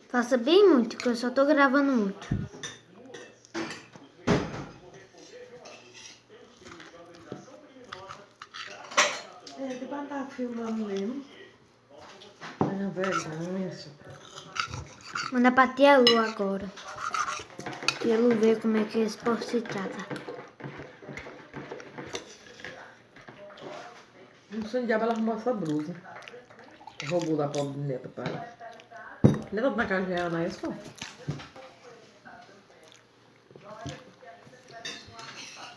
Faça bem muito, que eu só tô gravando muito. É, de pra estar filmando mesmo. É vergonha, isso. Manda pra tia Lu agora. Tia Lu ver como é que esse povo se trata. Não sei onde diabo ela arrumou essa blusa. Roubou da pobre neta, pai. Neta da casa de Ana, é isso?